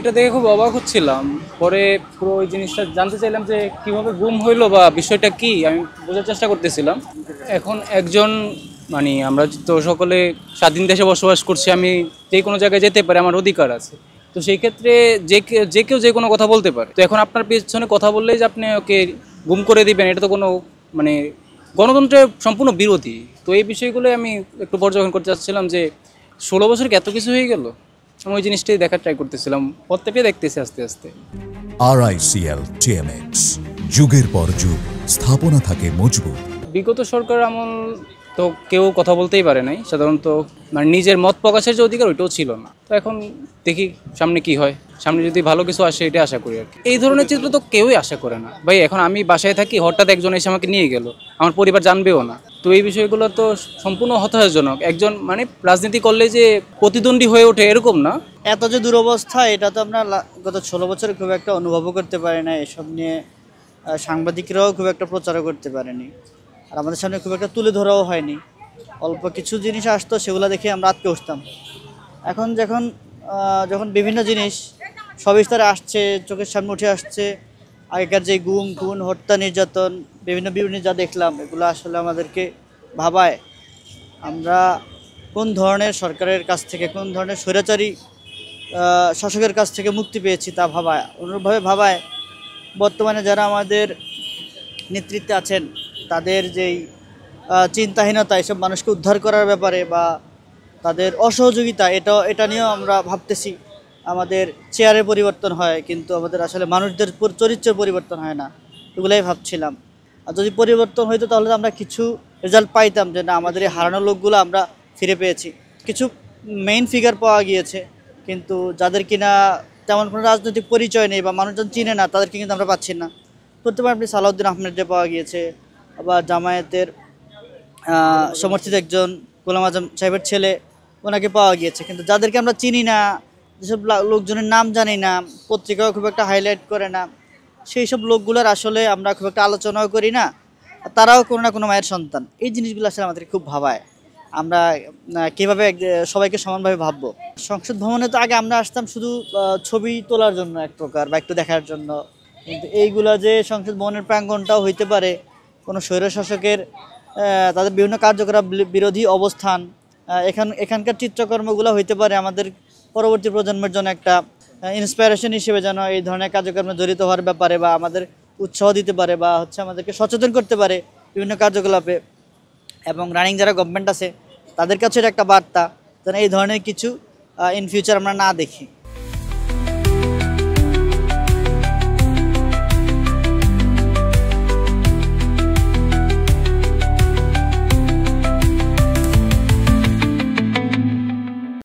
এটা দেখে খুব অবাক হচ্ছিলাম। পরে পুরো ওই জিনিসটা জানতে চাইলাম যে কিভাবে গুম হইলো বা বিষয়টা কি, আমি বোঝার চেষ্টা করতেছিলাম। এখন একজন মানে আমরা তো সকলে স্বাধীন দেশে বসবাস করছি, আমি যে কোনো জায়গায় যেতে পারি, আমার অধিকার আছে। তো সেই ক্ষেত্রে যে কেউ যে কোনো কথা বলতে পারে। তো এখন আপনার পেছনে কথা বললেই যে আপনি ওকে গুম করে দিবেন, এটা তো কোনো মানে গণতন্ত্রের সম্পূর্ণ বিরোধী। তো এই বিষয়গুলো আমি একটু পর্যবেক্ষণ করতে চাচ্ছিলাম যে 16 বছর কি এত কিছু হয়ে গেল। আমি ওই জিনিসটাই দেখার ট্রাই করতেছিলাম, প্রত্যেকে দেখতেছি আস্তে আস্তে। RICL TMX, যুগের পর যুগ স্থাপনা থাকে মজবুত। বিগত সরকার আমল তো কেউ কথা বলতেই পারে নাই সাধারণত, মানে নিজের মত প্রকাশের যে অধিকার ওইটাও ছিল না। তো এখন দেখি সামনে কি হয়, সামনে যদি ভালো কিছু আসে এটা আশা করি আর কি। এই ধরনের চিত্র তো কেউই আশা করে না ভাই। এখন আমি বাসায় থাকি, হঠাৎ একজন এসে আমাকে নিয়ে গেল, আমার পরিবার জানবেও না। তো এই বিষয়গুলো তো সম্পূর্ণ হতাশাজনক। একজন মানে রাজনীতি করলে যে প্রতিদ্বন্দ্বী হয়ে ওঠে এরকম না। এত যে দুরবস্থা এটা তো আমরা গত 16 বছরে খুব একটা অনুভবও করতে পারি না। এসব নিয়ে সাংবাদিকরাও খুব একটা প্রচারও করতে পারেনি, আর আমাদের সামনে খুব একটা তুলে ধরাও হয়নি। অল্প কিছু জিনিস আসতো, সেগুলো দেখে আমরা আটকে উঠতাম। এখন যখন বিভিন্ন জিনিস সবিস্তারে আসছে, চোখের সামনে উঠে আসছে, আগেকার যে গুম খুন হত্যা নির্যাতন বিভিন্ন যা দেখলাম, এগুলো আসলে আমাদেরকে ভাবায় আমরা কোন ধরনের সরকারের কাছ থেকে, কোন ধরনের স্বৈরাচারী শাসকের কাছ থেকে মুক্তি পেয়েছি তা ভাবায়। অনুরূপভাবে ভাবায় বর্তমানে যারা আমাদের নেতৃত্বে আছেন তাদের যেই চিন্তাহীনতা, এসব মানুষকে উদ্ধার করার ব্যাপারে বা তাদের অসহযোগিতা, এটা নিয়েও আমরা ভাবতেছি। আমাদের চেয়ারের পরিবর্তন হয়, কিন্তু আমাদের আসলে মানুষদের চরিত্রের পরিবর্তন হয় না, এগুলাই ভাবছিলাম। আর যদি পরিবর্তন হইতো তাহলে আমরা কিছু রেজাল্ট পাইতাম, যে না আমাদের এই হারানো লোকগুলো আমরা ফিরে পেয়েছি। কিছু মেইন ফিগার পাওয়া গিয়েছে, কিন্তু যাদের কিনা তেমন কোনো রাজনৈতিক পরিচয় নেই বা মানুষজন চিনে না, তাদেরকে কিন্তু আমরা পাচ্ছি না। করতে পারেন আপনি সালাউদ্দিন আহমেদকে পাওয়া গিয়েছে, আবার জামায়াতের সমর্থিত একজন গোলাম আজম সাহেবের ছেলে, ওনাকে পাওয়া গিয়েছে। কিন্তু যাদেরকে আমরা চিনি না, যেসব লোকজনের নাম জানি না, পত্রিকাও খুব একটা হাইলাইট করে না, সেই সব লোকগুলোর আসলে আমরা খুব একটা আলোচনাও করি না। তারাও কোনো না কোনো মায়ের সন্তান। এই জিনিসগুলো আসলে আমাদের খুব ভাবায়। আমরা কীভাবে সবাইকে সমানভাবে ভাববো। সংসদ ভবনে তো আগে আমরা আসতাম শুধু ছবি তোলার জন্য এক প্রকার, বা একটু দেখার জন্য। কিন্তু এইগুলা যে সংসদ ভবনের প্রাঙ্গণটাও হইতে পারে কোনো স্বৈরশাসকের তাদের বিভিন্ন কার্যকলাপ বিরোধী অবস্থান, এখানকার চিত্রকর্মগুলো হইতে পারে আমাদের পরবর্তী প্রজন্মের জন্য একটা ইন্সপিরেশন হিসেবে, যেন এই ধরনের কার্যক্রমে জড়িত হওয়ার ব্যাপারে বা আমাদের উৎসাহ দিতে পারে, বা আমাদেরকে সচেতন করতে পারে বিভিন্ন কার্যকলাপে। এবং রানিং যারা গভর্নমেন্ট আছে তাদের কাছে এটা একটা বার্তা, যেন এই ধরনের কিছু ইন ফিউচার আমরা না দেখি।